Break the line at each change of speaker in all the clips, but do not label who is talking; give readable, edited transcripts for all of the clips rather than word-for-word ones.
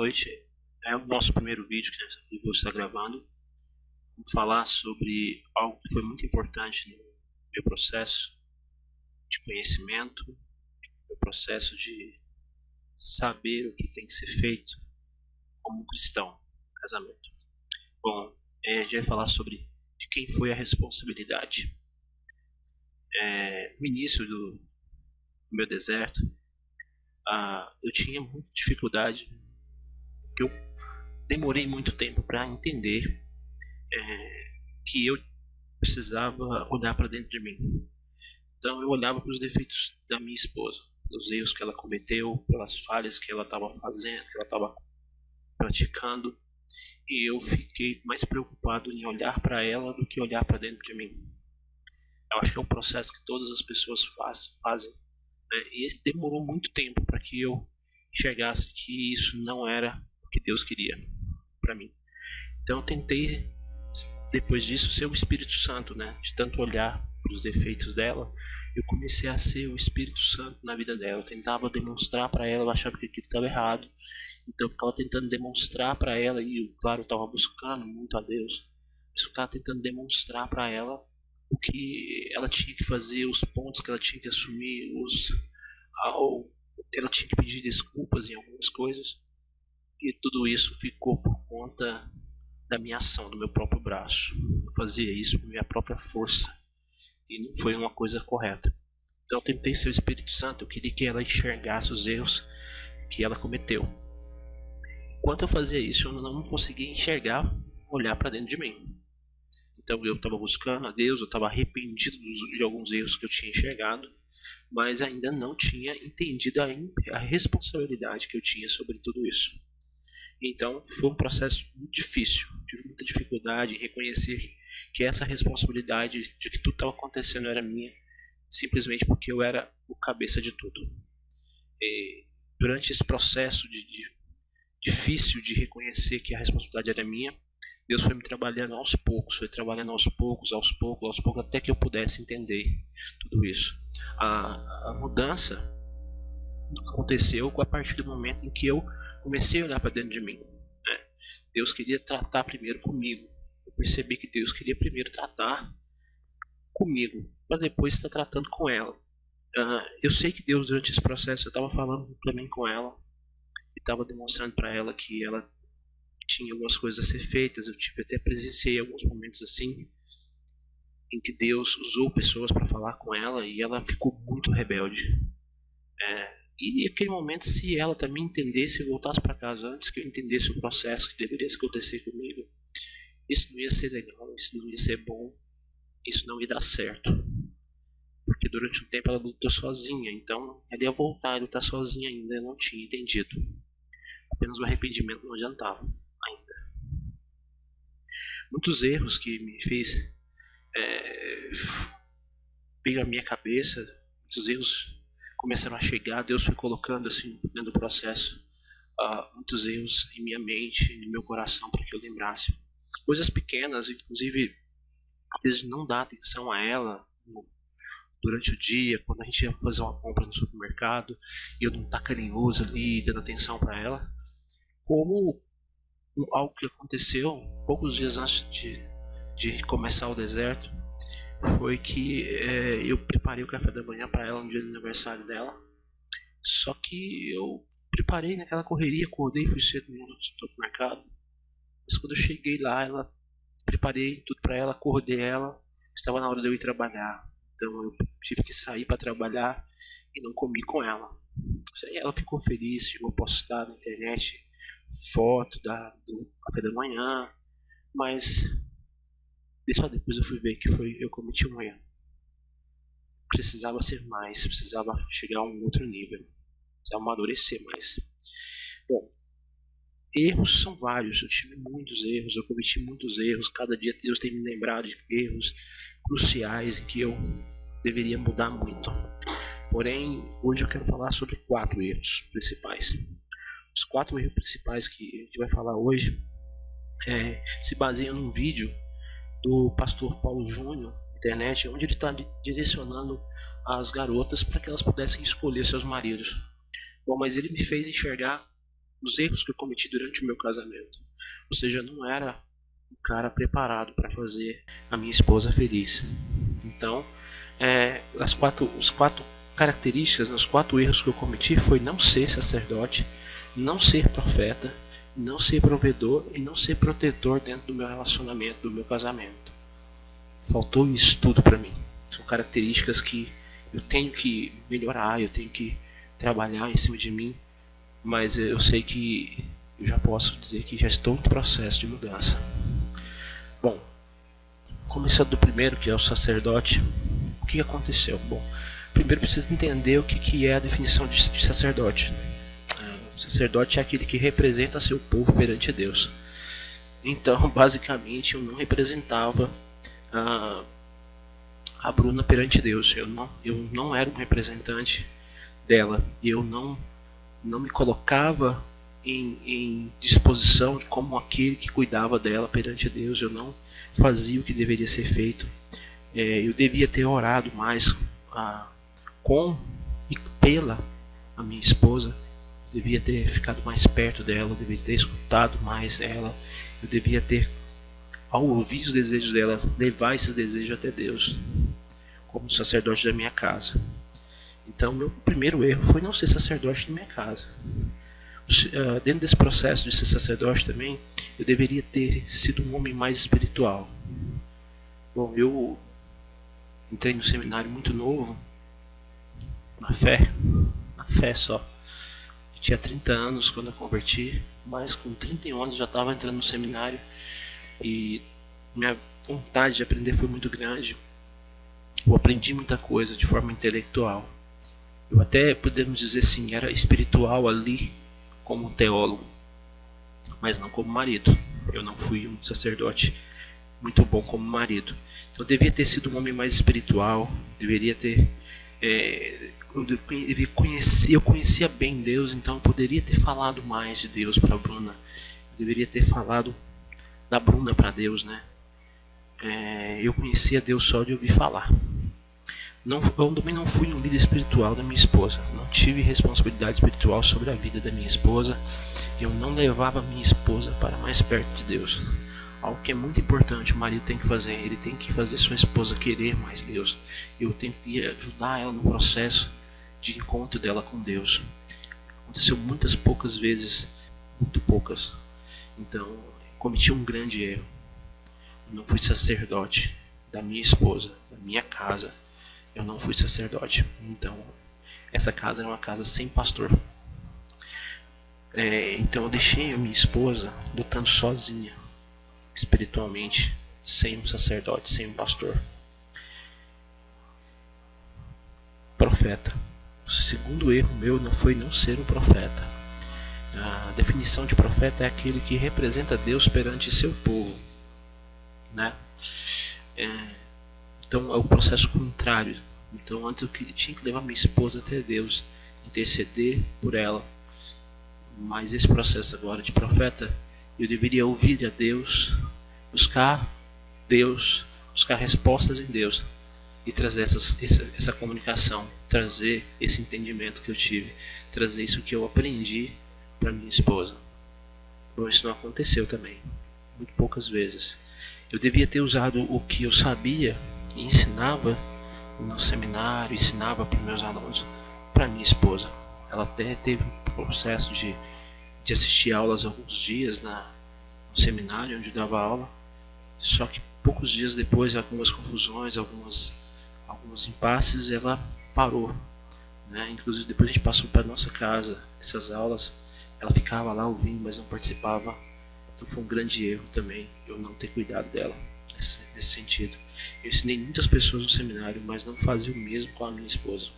noite. É o nosso primeiro vídeo que eu vou estar gravando. Vamos falar sobre algo que foi muito importante no meu processo de conhecimento, meu processo de saber o que tem que ser feito como um cristão, casamento. Bom, a gente vai falar sobre de quem foi a responsabilidade. No início do meu deserto, eu tinha muita dificuldade, porque eu demorei muito tempo para entender que eu precisava olhar para dentro de mim. Então eu olhava para os defeitos da minha esposa, os erros que ela cometeu, pelas falhas que ela estava fazendo, que ela estava praticando, e eu fiquei mais preocupado em olhar para ela do que olhar para dentro de mim. Eu acho que é um processo que todas as pessoas fazem, né? E demorou muito tempo para que eu enxergasse que isso não era o que Deus queria para mim. Então eu tentei, depois disso, ser o Espírito Santo, né? De tanto olhar para os defeitos dela, eu comecei a ser o Espírito Santo na vida dela. Eu tentava demonstrar para ela, eu achava que aquilo estava errado, então eu ficava tentando demonstrar para ela, e claro, eu estava buscando muito a Deus, mas eu estava tentando demonstrar para ela o que ela tinha que fazer, os pontos que ela tinha que assumir, ela tinha que pedir desculpas em algumas coisas, e tudo isso ficou por conta da minha ação, do meu próprio braço. Eu fazia isso com minha própria força, e não foi uma coisa correta. Então eu tentei ser o Espírito Santo, eu queria que ela enxergasse os erros que ela cometeu. Enquanto eu fazia isso, eu não conseguia enxergar, olhar para dentro de mim. Então eu estava buscando a Deus, eu estava arrependido de alguns erros que eu tinha enxergado, mas ainda não tinha entendido a responsabilidade que eu tinha sobre tudo isso. Então foi um processo muito difícil, tive muita dificuldade em reconhecer que essa responsabilidade de que tudo estava acontecendo era minha, simplesmente porque eu era o cabeça de tudo. E durante esse processo difícil de reconhecer que a responsabilidade era minha, Deus foi me trabalhando aos poucos, aos poucos, até que eu pudesse entender tudo isso. A mudança aconteceu a partir do momento em que eu comecei a olhar para dentro de mim, né? Deus queria tratar primeiro comigo. Eu percebi que Deus queria primeiro tratar comigo, para depois estar tratando com ela. Eu sei que Deus, durante esse processo, eu estava falando também com ela, e estava demonstrando para ela que ela tinha algumas coisas a ser feitas. Eu até presenciei alguns momentos assim, em que Deus usou pessoas para falar com ela, e ela ficou muito rebelde. E naquele momento, se ela também entendesse e voltasse para casa antes que eu entendesse o processo que deveria acontecer comigo, isso não ia ser legal, isso não ia ser bom, isso não ia dar certo. Porque durante um tempo ela lutou sozinha, então ela ia voltar a lutar sozinha ainda, eu não tinha entendido. Apenas o arrependimento não adiantava ainda. Muitos erros que me fez veio à minha cabeça, muitos erros começaram a chegar, Deus foi colocando assim dentro do processo muitos erros em minha mente, no meu coração, para que eu lembrasse coisas pequenas, inclusive às vezes não dá atenção a ela durante o dia, quando a gente ia fazer uma compra no supermercado e eu não estar carinhoso ali, dando atenção para ela, como algo que aconteceu poucos dias antes de começar o deserto, foi que eu preparei o café da manhã para ela no dia do aniversário dela. Só que eu preparei naquela correria, acordei, fui cedo no supermercado. Mas quando eu cheguei lá, preparei tudo para ela, acordei ela, estava na hora de eu ir trabalhar. Então eu tive que sair para trabalhar e não comi com ela. Aí ela ficou feliz, chegou a postar na internet foto do café da manhã, mas só depois eu fui ver que eu cometi um erro. Precisava ser mais, precisava chegar a um outro nível, precisava amadurecer mais. Bom, erros são vários, eu tive muitos erros, eu cometi muitos erros. Cada dia Deus tem me lembrado de erros cruciais em que eu deveria mudar muito. Porém, hoje eu quero falar sobre 4 erros principais. Os 4 erros principais que a gente vai falar hoje se baseiam num vídeo do pastor Paulo Júnior na internet, onde ele está direcionando as garotas para que elas pudessem escolher seus maridos. Bom, mas ele me fez enxergar os erros que eu cometi durante o meu casamento. Ou seja, eu não era um cara preparado para fazer a minha esposa feliz. Então, as quatro características, os 4 erros que eu cometi foi não ser sacerdote, não ser profeta, não ser provedor e não ser protetor dentro do meu relacionamento, do meu casamento. Faltou isso tudo para mim. São características que eu tenho que melhorar, eu tenho que trabalhar em cima de mim, mas eu sei que eu já posso dizer que já estou em processo de mudança. Bom, começando do primeiro, que é o sacerdote, o que aconteceu? Bom, primeiro precisa entender o que é a definição de sacerdote. O sacerdote é aquele que representa seu povo perante Deus. Então, basicamente, eu não representava a Bruna perante Deus. Eu não era um representante dela. Eu não me colocava em disposição como aquele que cuidava dela perante Deus. Eu não fazia o que deveria ser feito. Eu devia ter orado mais com e pela a minha esposa. Eu devia ter ficado mais perto dela. Eu devia ter escutado mais ela. Eu devia ter, ao ouvir os desejos dela, levar esses desejos até Deus, como sacerdote da minha casa. Então, meu primeiro erro foi não ser sacerdote da minha casa. Dentro desse processo de ser sacerdote também, eu deveria ter sido um homem mais espiritual. Bom, eu entrei no seminário muito novo, na fé só. Eu tinha 30 anos quando eu converti, mas com 31 anos já estava entrando no seminário e minha vontade de aprender foi muito grande. Eu aprendi muita coisa de forma intelectual. Eu até, podemos dizer assim, era espiritual ali como um teólogo, mas não como marido. Eu não fui um sacerdote muito bom como marido. Então eu devia ter sido um homem mais espiritual, deveria ter... eu conhecia bem Deus, então eu poderia ter falado mais de Deus para a Bruna. Eu deveria ter falado da Bruna para Deus, né? Eu conhecia Deus só de ouvir falar. Eu também não fui um líder espiritual da minha esposa. Não tive responsabilidade espiritual sobre a vida da minha esposa. Eu não levava a minha esposa para mais perto de Deus. Algo que é muito importante o marido tem que fazer. Ele tem que fazer sua esposa querer mais Deus. Eu tenho que ajudar ela no processo de encontro dela com Deus. Aconteceu poucas vezes, muito poucas. Então, cometi um grande erro. Eu não fui sacerdote da minha esposa, da minha casa. Eu não fui sacerdote. Então, essa casa era uma casa sem pastor. Então eu deixei a minha esposa lutando sozinha, espiritualmente, sem um sacerdote, sem um pastor. Profeta. O segundo erro meu não foi não ser um profeta. A definição de profeta é aquele que representa Deus perante seu povo, né? Então é o processo contrário. Então antes eu tinha que levar minha esposa até Deus, interceder por ela. Mas esse processo agora de profeta, eu deveria ouvir a Deus, buscar respostas em Deus e trazer essa comunicação, trazer esse entendimento que eu tive, trazer isso que eu aprendi para minha esposa. Bom, isso não aconteceu também, muito poucas vezes. Eu devia ter usado o que eu sabia e ensinava no seminário, ensinava para os meus alunos, para minha esposa. Ela até teve um processo de assistir aulas alguns dias no seminário onde eu dava aula, só que poucos dias depois, algumas confusões, alguns impasses, ela parou, né? Inclusive depois a gente passou para nossa casa essas aulas, ela ficava lá ouvindo, mas não participava. Então foi um grande erro também eu não ter cuidado dela nesse sentido. Eu ensinei muitas pessoas no seminário, mas não fazia o mesmo com a minha esposa.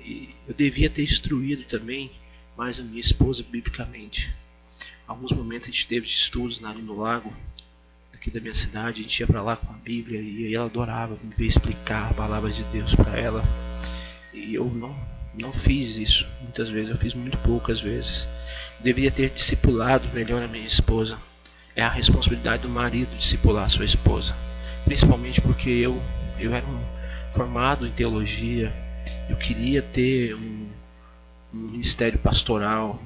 E eu devia ter instruído também mais a minha esposa biblicamente. Alguns momentos a gente teve de estudos ali no lago aqui da minha cidade, a gente ia para lá com a Bíblia e ela adorava me ver explicar a palavra de Deus para ela. E eu não fiz isso muitas vezes, eu fiz muito poucas vezes. Eu deveria ter discipulado melhor a minha esposa. É a responsabilidade do marido discipular a sua esposa, principalmente porque eu era formado em teologia. Eu queria ter ministério pastoral,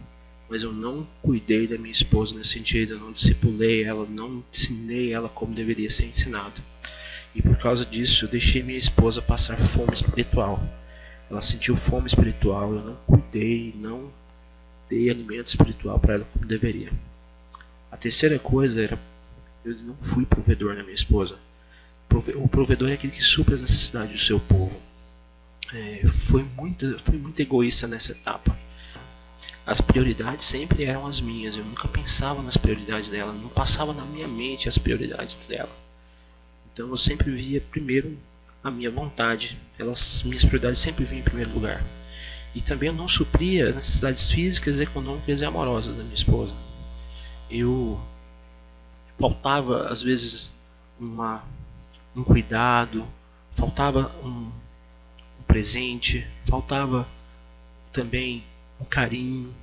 mas eu não cuidei da minha esposa nesse sentido, eu não discipulei ela, não ensinei ela como deveria ser ensinado. E por causa disso eu deixei minha esposa passar fome espiritual. Ela sentiu fome espiritual, eu não cuidei, não dei alimento espiritual para ela como deveria. A terceira coisa era, eu não fui provedor na minha esposa. O provedor é aquele que supre as necessidades do seu povo. Fui muito egoísta nessa etapa. As prioridades sempre eram as minhas, eu nunca pensava nas prioridades dela, não passava na minha mente as prioridades dela. Então eu sempre via primeiro a minha vontade, minhas prioridades sempre vinham em primeiro lugar. E também eu não supria as necessidades físicas, econômicas e amorosas da minha esposa. Eu faltava às vezes um cuidado, faltava um presente, faltava também um carinho.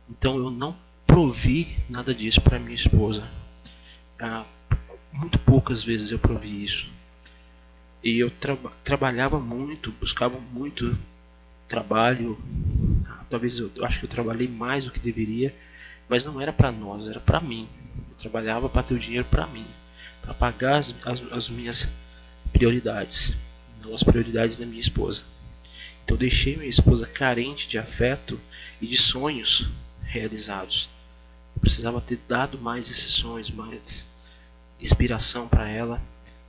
Então eu não provi nada disso para minha esposa. Muito poucas vezes eu provi isso. E eu trabalhava muito, buscava muito trabalho. Talvez eu acho que eu trabalhei mais do que deveria, mas não era para nós, era para mim. Eu trabalhava para ter o dinheiro para mim, para pagar as minhas prioridades, não as prioridades da minha esposa. Então eu deixei minha esposa carente de afeto e de sonhos realizados. Eu precisava ter dado mais esses sonhos, mais inspiração para ela,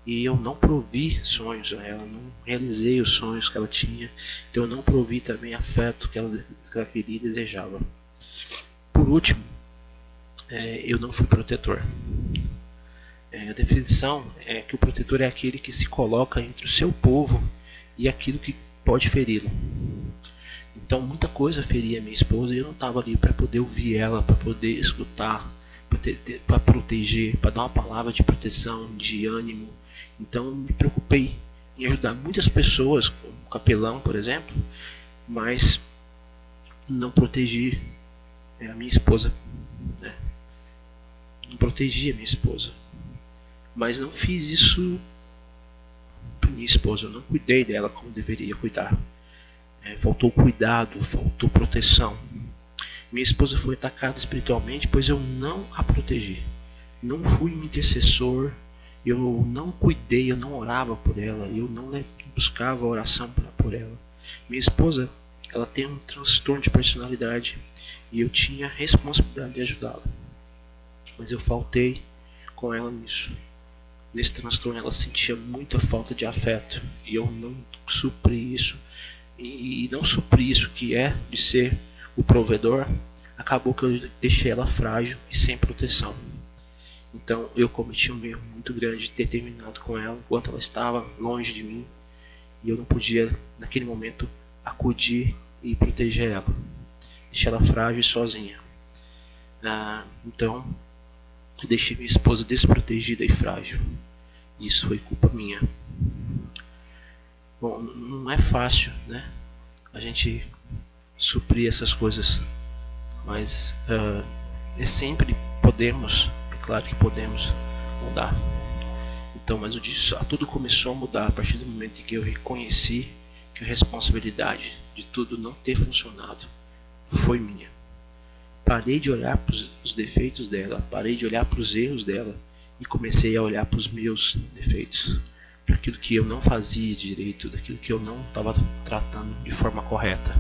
e eu não provi sonhos a ela, não realizei os sonhos que ela tinha, então eu não provi também afeto que ela queria e desejava. Por último, eu não fui protetor. A definição é que o protetor é aquele que se coloca entre o seu povo e aquilo que pode feri-lo. Então muita coisa feria minha esposa e eu não estava ali para poder ouvir ela, para poder escutar, para proteger, para dar uma palavra de proteção, de ânimo. Então eu me preocupei em ajudar muitas pessoas, como o capelão, por exemplo, mas não protegi a minha esposa. Não protegi a minha esposa. Mas não fiz isso para minha esposa, eu não cuidei dela como deveria cuidar. Faltou cuidado, faltou proteção. Minha esposa foi atacada espiritualmente, pois eu não a protegi. Não fui um intercessor, eu não cuidei, eu não orava por ela, eu não buscava oração por ela. Minha esposa, ela tem um transtorno de personalidade e eu tinha a responsabilidade de ajudá-la. Mas eu faltei com ela nisso. Nesse transtorno ela sentia muita falta de afeto e eu não supri isso. E não supri isso que é de ser o provedor, acabou que eu deixei ela frágil e sem proteção. Então eu cometi um erro muito grande de ter terminado com ela enquanto ela estava longe de mim e eu não podia naquele momento acudir e proteger ela. Deixei ela frágil e sozinha. Então eu deixei minha esposa desprotegida e frágil. Isso foi culpa minha. Bom, não é fácil, né? A gente suprir essas coisas, mas sempre podemos, é claro que podemos mudar. Então, mas tudo começou a mudar a partir do momento em que eu reconheci que a responsabilidade de tudo não ter funcionado foi minha. Parei de olhar para os defeitos dela, parei de olhar para os erros dela e comecei a olhar para os meus defeitos, para aquilo que eu não fazia direito, daquilo que eu não estava tratando de forma correta.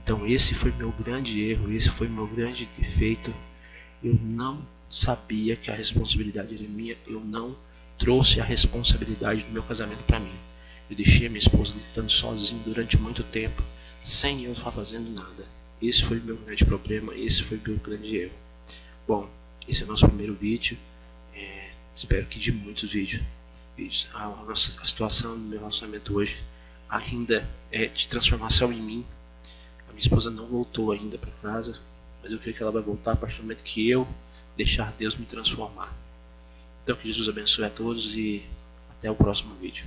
Então esse foi meu grande erro, esse foi meu grande defeito. Eu não sabia que a responsabilidade era minha, eu não trouxe a responsabilidade do meu casamento para mim. Eu deixei a minha esposa lutando sozinha durante muito tempo, sem eu estar fazendo nada. Esse foi o meu grande problema, esse foi o meu grande erro. Bom, esse é o nosso primeiro vídeo. Espero que de muitos vídeos. A situação do meu relacionamento hoje ainda é de transformação em mim. A minha esposa não voltou ainda para casa, mas eu creio que ela vai voltar a partir do momento que eu deixar Deus me transformar. Então que Jesus abençoe a todos e até o próximo vídeo.